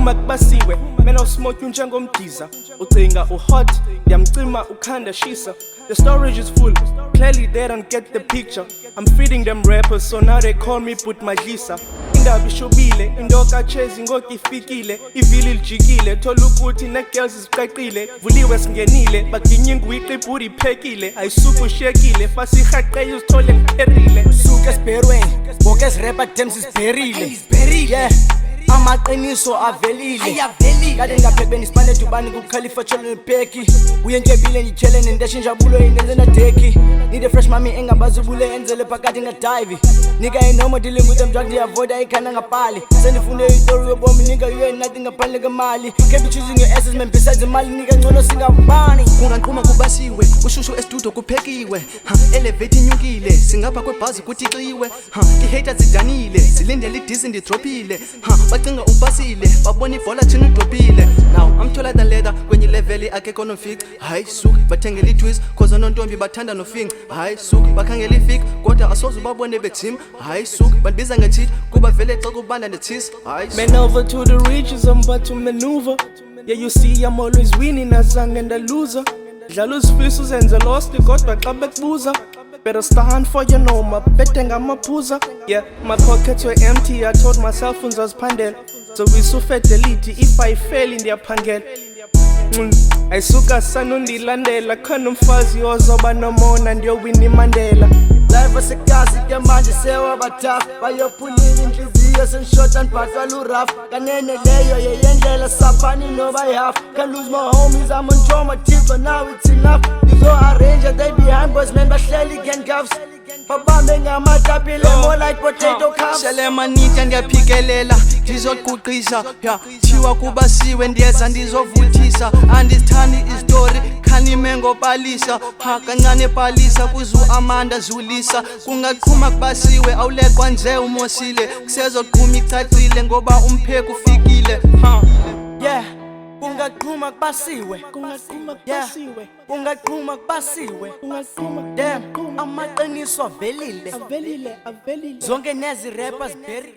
Kungakhuma kubasiwe Mena usmoke unjengomdiza Ucinga uhot Ndiyamcima ukhanda shisa The storage is full Clearly they don't get the picture I'm feeding them rappers so now they call me Put Madlisa Indaba ishobile Indoka chezi ngoku ifikile Ivili lijikile Thola ukuthi ne-girls zicaqile Vuliwe singenile Baginye iqiphu iphekile Ayisuku ushekile Fasi ihaqeyo uzithole ngipherile Suke esibherweni Boke esirapper Dems isibherile Yeah amaqiniso avelile kade ngaphekbeni isibane dubani kukhalifa cholo nepeki uyentebile ngitshele nendesha injabulo inenze na deki need a fresh mami engabazi ubule enzele phakathi ngadive nika inoma dealing with them drug they avoid ikhana ngapali sendifunde istory yobomi nika you ain't nothing ngaphandle kwemali keep choosing your essence man besides imali nika ngcono singabani kunganqhuma kubasiwe ushushu estudio kuphekiwe elevate inyukile singapha kwebhazi kuthixiwe ihaters zidanile silindele idisi ndidropile bacinga ubasile babona ibhola thina udropile now I'm taller than leather kwenye level akekho no fix hayi suki bathengela itwist cause nontombi bathanda no fing hayi suki bakhangela ifik kodwa asoze babone beteam hayi suki babiza ngethi kuba vele xa kubanda nethis hayi Man over to the riches I'm about to maneuver Yeah you see I'm always winning azange and a loser Dlala uzifiso uzenze lost kodwa xa bekubuza Better stand for your noma bete ngamaphuza Yeah my pockets were empty I told myself ngizaziphandela So we delete if I fail ndiyaphangela Ayisuka sana undilandela khona umfazi ozoba nomona ndiyowina iMandela life asekazi ke manje sewabatafu bayophulile inhliziyo senshota nibhatala uraf kanene leyo yeyendlela saphani noba ihalf can lose my homies I'm on trauma tip but now it's enough these all arrange they behind boys man bahleli handcuffs babambe ngamatapile more like potato cups shele manita ndiyaphikelela ndizoquqisa yeah thiwa kubasiwe ndiyeza ndizovuthisa andithandi istory khani mengo palisa kancane palisa kuzu Amanda Zulisa kungaqhuma kubasiwe awuleqwa nje umosile kusezoqhuma icacile ngoba umpheko ufikile yeah kungaqhuma kubasiwe kungaqhuma kubasiwe damn amaqiniso avelile zonke nezi rappers berry